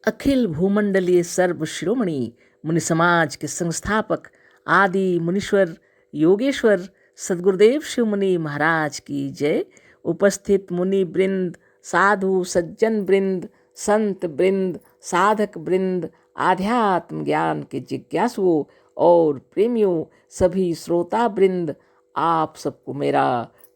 अखिल भूमंडलीय सर्व शिरोमणि मुनि समाज के संस्थापक आदि मुनीश्वर योगेश्वर सदगुरुदेव शिव मुनि महाराज की जय। उपस्थित मुनि वृंद, साधु सज्जन वृंद, संत वृंद, साधक वृंद, आध्यात्म ज्ञान के जिज्ञासुओं और प्रेमियों, सभी श्रोता वृंद, आप सबको मेरा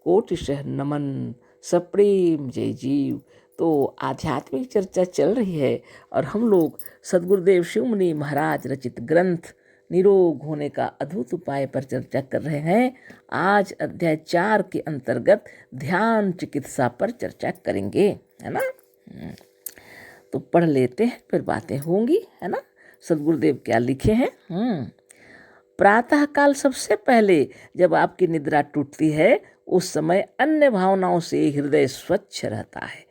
कोटिशः नमन, सप्रेम जय जीव। तो आध्यात्मिक चर्चा चल रही है और हम लोग सदगुरुदेव शिव मुनि महाराज रचित ग्रंथ निरोग होने का अद्भुत उपाय पर चर्चा कर रहे हैं। आज अध्याय 4 के अंतर्गत ध्यान चिकित्सा पर चर्चा करेंगे, है ना। तो पढ़ लेते हैं, फिर बातें होंगी, है ना। सदगुरुदेव क्या लिखे हैं। प्रातः काल सबसे पहले जब आपकी निद्रा टूटती है, उस समय अन्य भावनाओं से हृदय स्वच्छ रहता है।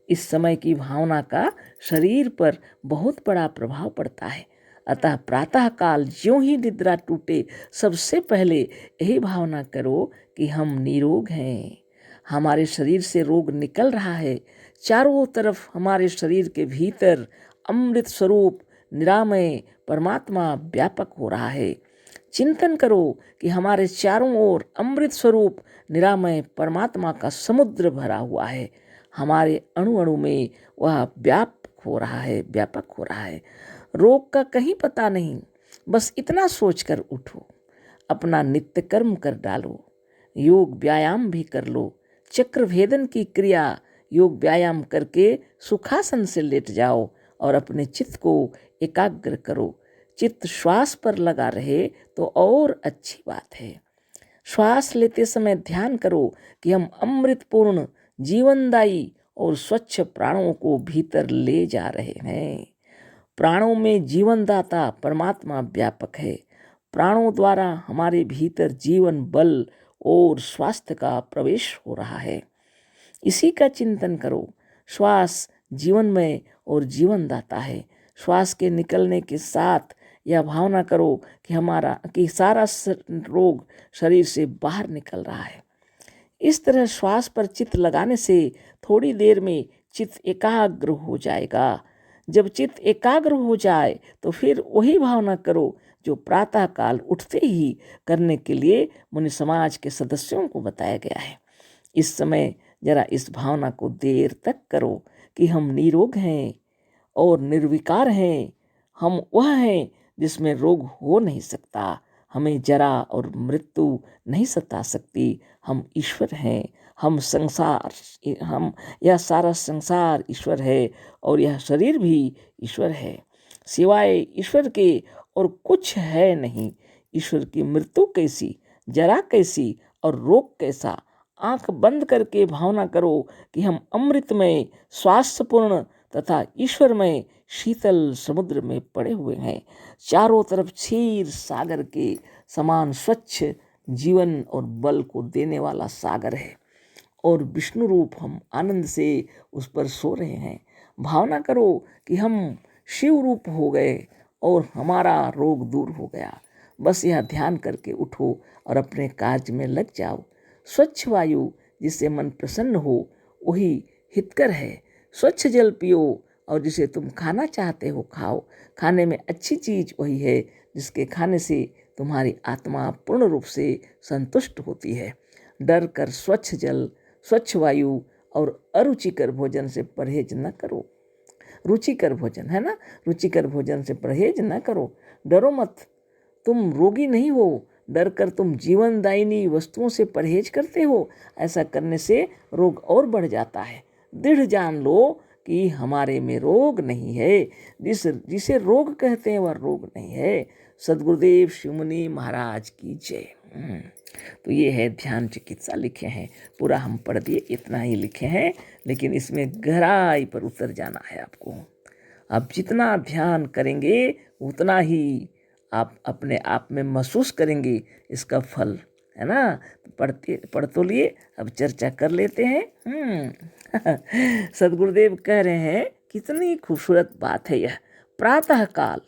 इस समय की भावना का शरीर पर बहुत बड़ा प्रभाव पड़ता है। अतः प्रातः काल ज्यों ही निद्रा टूटे, सबसे पहले यही भावना करो कि हम निरोग हैं, हमारे शरीर से रोग निकल रहा है। चारों तरफ हमारे शरीर के भीतर अमृत स्वरूप निरामय परमात्मा व्यापक हो रहा है। चिंतन करो कि हमारे चारों ओर अमृत स्वरूप निरामय परमात्मा का समुद्र भरा हुआ है। हमारे अणु अणु में वह व्यापक हो रहा है। रोग का कहीं पता नहीं, बस इतना सोचकर उठो। अपना नित्य कर्म कर डालो, योग व्यायाम भी कर लो। चक्र भेदन की क्रिया योग व्यायाम करके सुखासन से लेट जाओ और अपने चित्त को एकाग्र करो। चित्त श्वास पर लगा रहे तो और अच्छी बात है। श्वास लेते समय ध्यान करो कि हम अमृतपूर्ण जीवनदायी और स्वच्छ प्राणों को भीतर ले जा रहे हैं। प्राणों में जीवनदाता परमात्मा व्यापक है। प्राणों द्वारा हमारे भीतर जीवन बल और स्वास्थ्य का प्रवेश हो रहा है। इसी का चिंतन करो। श्वास जीवनमय और जीवनदाता है। श्वास के निकलने के साथ यह भावना करो कि सारा रोग शरीर से बाहर निकल रहा है। इस तरह श्वास पर चित्त लगाने से थोड़ी देर में चित्त एकाग्र हो जाएगा। जब चित्त एकाग्र हो जाए तो फिर वही भावना करो जो प्रातः काल उठते ही करने के लिए मुनि समाज के सदस्यों को बताया गया है। इस समय जरा इस भावना को देर तक करो कि हम निरोग हैं और निर्विकार हैं। हम वह हैं जिसमें रोग हो नहीं सकता, हमें जरा और मृत्यु नहीं सता सकती। हम ईश्वर हैं, यह सारा संसार ईश्वर है और यह शरीर भी ईश्वर है। सिवाय ईश्वर के और कुछ है नहीं। ईश्वर की मृत्यु कैसी, जरा कैसी और रोग कैसा। आंख बंद करके भावना करो कि हम अमृतमय, स्वास्थ्यपूर्ण तथा ईश्वरमय शीतल समुद्र में पड़े हुए हैं। चारों तरफ क्षीर सागर के समान स्वच्छ जीवन और बल को देने वाला सागर है और विष्णु रूप हम आनंद से उस पर सो रहे हैं। भावना करो कि हम शिव रूप हो गए और हमारा रोग दूर हो गया। बस यह ध्यान करके उठो और अपने कार्य में लग जाओ। स्वच्छ वायु जिससे मन प्रसन्न हो वही हितकर है। स्वच्छ जल पियो और जिसे तुम खाना चाहते हो खाओ। खाने में अच्छी चीज वही है जिसके खाने से तुम्हारी आत्मा पूर्ण रूप से संतुष्ट होती है। डर कर स्वच्छ जल, स्वच्छ वायु और अरुचिकर भोजन से परहेज न करो। रुचिकर भोजन है ना, रुचिकर भोजन से परहेज न करो। डरो मत, तुम रोगी नहीं हो। डर कर तुम जीवनदायिनी वस्तुओं से परहेज करते हो। ऐसा करने से रोग और बढ़ जाता है। दृढ़ जान लो कि हमारे में रोग नहीं है। जिसे रोग कहते हैं वह रोग नहीं है। सदगुरुदेव शिव मुनि महाराज की जय। तो ये है ध्यान चिकित्सा लिखे हैं। पूरा हम पढ़ दिए, इतना ही लिखे हैं, लेकिन इसमें गहराई पर उतर जाना है आपको। आप जितना ध्यान करेंगे उतना ही आप अपने आप में महसूस करेंगे इसका फल, है ना। पढ़ तो लिए, अब चर्चा कर लेते हैं। सदगुरुदेव कह रहे हैं, कितनी खूबसूरत बात है यह। प्रातः काल,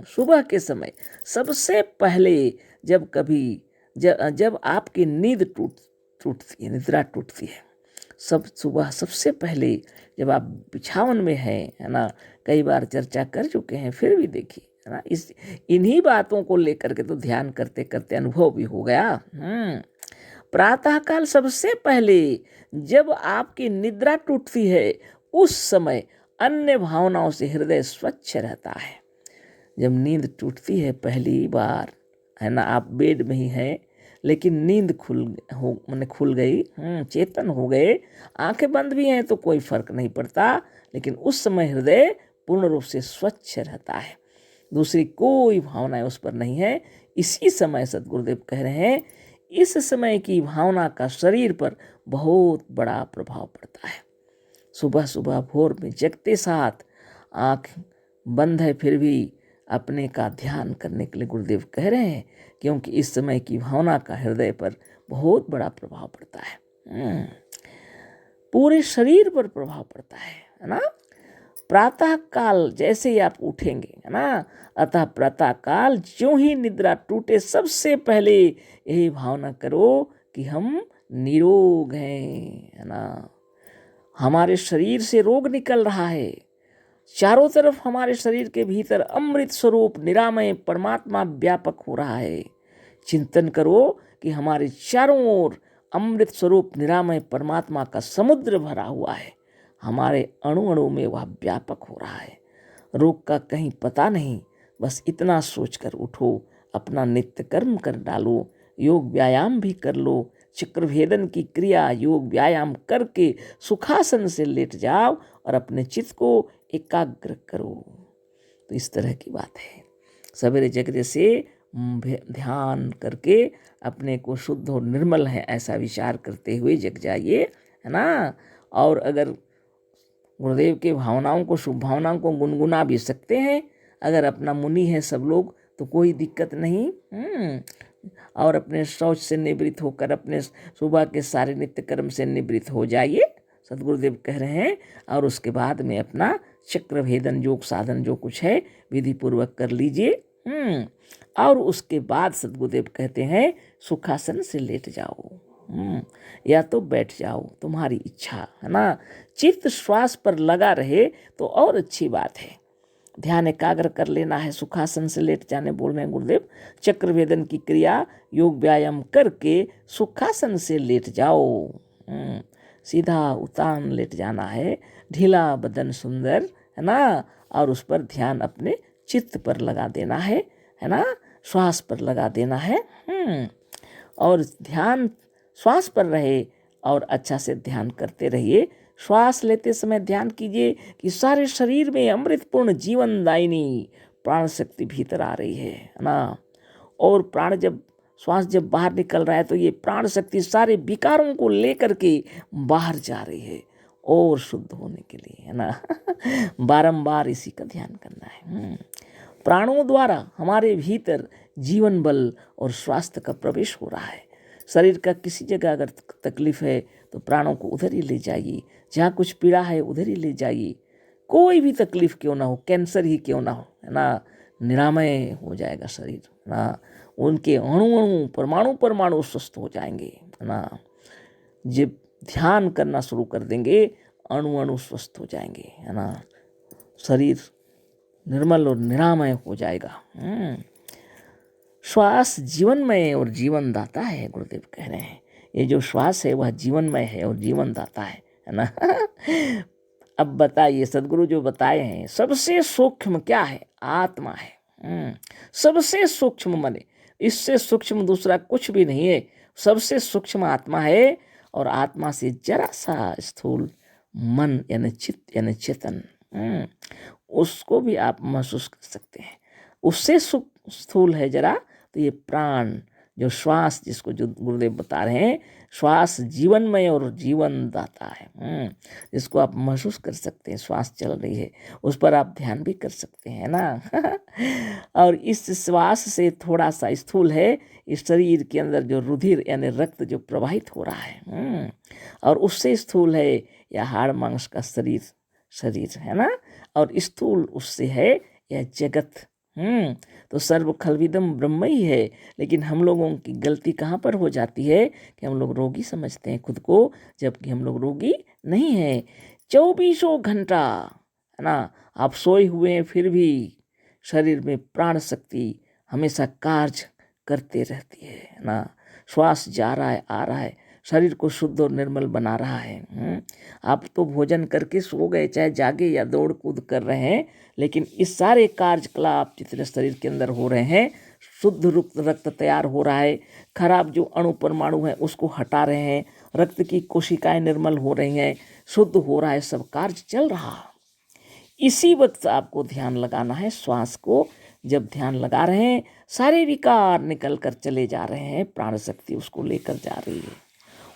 सुबह के समय सबसे पहले जब आपकी नींद टूटती है, निद्रा टूटती है, सब सुबह सबसे पहले जब आप बिछावन में हैं, है ना, कई बार चर्चा कर चुके हैं, फिर भी देखिए, है ना, इन्हीं बातों को लेकर के तो ध्यान करते करते अनुभव भी हो गया। प्रातःकाल सबसे पहले जब आपकी निद्रा टूटती है, उस समय अन्य भावनाओं से हृदय स्वच्छ रहता है। जब नींद टूटती है पहली बार, है ना, आप बेड में ही हैं, लेकिन नींद खुल गई, चेतन हो गए, आंखें बंद भी हैं तो कोई फर्क नहीं पड़ता, लेकिन उस समय हृदय पूर्ण रूप से स्वच्छ रहता है, दूसरी कोई भावनाएं उस पर नहीं है। इसी समय सद्गुरुदेव कह रहे हैं, इस समय की भावना का शरीर पर बहुत बड़ा प्रभाव पड़ता है। सुबह सुबह भोर में जगते साथ आँख बंद है, फिर भी अपने का ध्यान करने के लिए गुरुदेव कह रहे हैं, क्योंकि इस समय की भावना का हृदय पर बहुत बड़ा प्रभाव पड़ता है, पूरे शरीर पर प्रभाव पड़ता है ना। प्रातः काल जैसे ही आप उठेंगे, है ना, अतः प्रातः काल ज्यों ही निद्रा टूटे, सबसे पहले यही भावना करो कि हम निरोग हैं, है ना। हमारे शरीर से रोग निकल रहा है, चारों तरफ हमारे शरीर के भीतर अमृत स्वरूप निरामय परमात्मा व्यापक हो रहा है। चिंतन करो कि हमारे चारों ओर अमृत स्वरूप निरामय परमात्मा का समुद्र भरा हुआ है, हमारे अणु अणु में वह व्यापक हो रहा है। रोग का कहीं पता नहीं, बस इतना सोचकर उठो, अपना नित्य कर्म कर डालो, योग व्यायाम भी कर लो, चक्रभेदन की क्रिया योग व्यायाम करके सुखासन से लेट जाओ और अपने चित्त को एकाग्र करो। तो इस तरह की बात है। सवेरे जगने से ध्यान करके अपने को शुद्ध और निर्मल है ऐसा विचार करते हुए जग जाइए, है ना। और अगर गुरुदेव के भावनाओं को, शुभ भावनाओं को गुनगुना भी सकते हैं, अगर अपना मुनि है सब लोग तो कोई दिक्कत नहीं। और अपने शौच से निवृत्त होकर अपने सुबह के सारे नित्य कर्म से निवृत्त हो जाइए, सद्गुरुदेव कह रहे हैं। और उसके बाद में अपना चक्र भेदन योग साधन जो कुछ है विधि पूर्वक कर लीजिए। और उसके बाद सद्गुरुदेव कहते हैं सुखासन से लेट जाओ, या तो बैठ जाओ, तुम्हारी इच्छा, है ना। चित्त श्वास पर लगा रहे तो और अच्छी बात है। ध्यान एकाग्र कर लेना है, सुखासन से लेट जाने बोल रहे हैं गुरुदेव। चक्रभेदन की क्रिया योग व्यायाम करके सुखासन से लेट जाओ, सीधा उतान लेट जाना है, ढीला बदन सुंदर, है ना। और उस पर ध्यान अपने चित्त पर लगा देना है ना, श्वास पर लगा देना है। और ध्यान श्वास पर रहे और अच्छा से ध्यान करते रहिए। श्वास लेते समय ध्यान कीजिए कि सारे शरीर में अमृतपूर्ण जीवनदायिनी प्राण शक्ति भीतर आ रही है ना। और प्राण जब श्वास जब बाहर निकल रहा है तो ये प्राण शक्ति सारे विकारों को लेकर के बाहर जा रही है और शुद्ध होने के लिए, है ना। बारंबार इसी का ध्यान करना है। प्राणों द्वारा हमारे भीतर जीवन बल और स्वास्थ्य का प्रवेश हो रहा है। शरीर का किसी जगह अगर तकलीफ है तो प्राणों को उधर ही ले जाइए, जहाँ कुछ पीड़ा है उधर ही ले जाइए। कोई भी तकलीफ क्यों ना हो, कैंसर ही क्यों ना हो, है ना, निरामय हो जाएगा शरीर, है ना। उनके अणु अणु परमाणु परमाणु स्वस्थ हो जाएंगे, है ना। जब ध्यान करना शुरू कर देंगे अणु अणु स्वस्थ हो जाएंगे, है ना। शरीर निर्मल और निरामय हो जाएगा। श्वास जीवनमय और जीवन दाता है, गुरुदेव कह रहे हैं। ये जो श्वास है वह जीवनमय है और जीवन दाता है ना। अब बताइए, सदगुरु जो बताए हैं सबसे सूक्ष्म क्या है? आत्मा है। सबसे सूक्ष्म मने, इससे सूक्ष्म दूसरा कुछ भी नहीं है। सबसे सूक्ष्म आत्मा है और आत्मा से जरा सा स्थूल मन यानी चित्त यानी चेतन, उसको भी आप महसूस कर सकते हैं। उससे स्थूल है जरा तो ये प्राण जो श्वास, जिसको जो गुरुदेव बता रहे हैं, श्वास जीवनमय और जीवन दाता है, जिसको आप महसूस कर सकते हैं। श्वास चल रही है, उस पर आप ध्यान भी कर सकते हैं ना। और इस श्वास से थोड़ा सा स्थूल है इस शरीर के अंदर जो रुधिर यानी रक्त जो प्रवाहित हो रहा है, और उससे स्थूल है या हाड़ मांस का शरीर है ना। और स्थूल उससे है यह जगत, तो सर्व खलविदम ब्रह्म ही है। लेकिन हम लोगों की गलती कहाँ पर हो जाती है कि हम लोग रोगी समझते हैं खुद को, जबकि हम लोग रोगी नहीं हैं। 24 घंटा है ना, आप सोए हुए हैं, फिर भी शरीर में प्राण शक्ति हमेशा कार्य करते रहती है ना। श्वास जा रहा है, आ रहा है, शरीर को शुद्ध और निर्मल बना रहा है। आप तो भोजन करके सो गए, चाहे जागे या दौड़ कूद कर रहे हैं, लेकिन इस सारे कार्यकलाप जितने शरीर के अंदर हो रहे हैं, शुद्ध रक्त तैयार हो रहा है, खराब जो अणु परमाणु है उसको हटा रहे हैं, रक्त की कोशिकाएं निर्मल हो रही हैं, शुद्ध हो रहा है, सब कार्य चल रहा। इसी वक्त आपको ध्यान लगाना है श्वास को। जब ध्यान लगा रहे हैं, सारे विकार निकल कर चले जा रहे हैं, प्राण शक्ति उसको लेकर जा रही है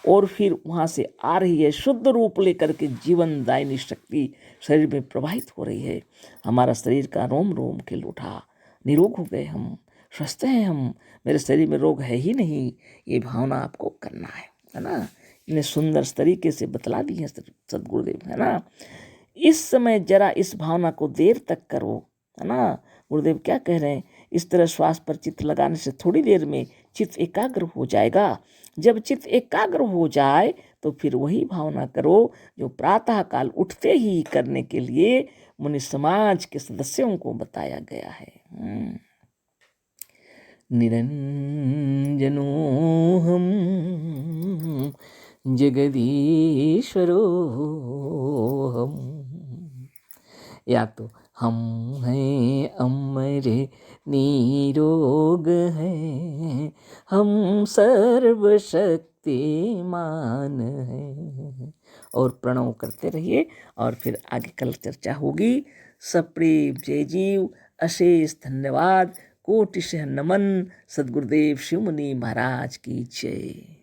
और फिर वहाँ से आ रही है शुद्ध रूप लेकर के जीवनदायिनी शक्ति शरीर में प्रवाहित हो रही है। हमारा शरीर का रोम रोम खिल उठा, निरोग हो गए हम, स्वस्थ हैं हम, मेरे शरीर में रोग है ही नहीं। ये भावना आपको करना है ना। इतने सुंदर तरीके से बतला दी है सदगुरुदेव, है ना। इस समय जरा इस भावना को देर तक करो, है ना। गुरुदेव क्या कह रहे हैं, इस तरह श्वास पर चित्त लगाने से थोड़ी देर में चित्त एकाग्र हो जाएगा। जब चित्त एकाग्र हो जाए तो फिर वही भावना करो जो प्रातः काल उठते ही करने के लिए मुनि समाज के सदस्यों को बताया गया है। निरंजनो हम जगदीश्वरो हम, या तो हम हैं अमर निरोग हैं, हम सर्वशक्तिमान हैं। और प्रणव करते रहिए और फिर आगे कल चर्चा होगी। सप्रेम जय जीव, अशेष धन्यवाद, कोटिशः नमन। सद्गुरुदेव शिव मुनि महाराज की जय।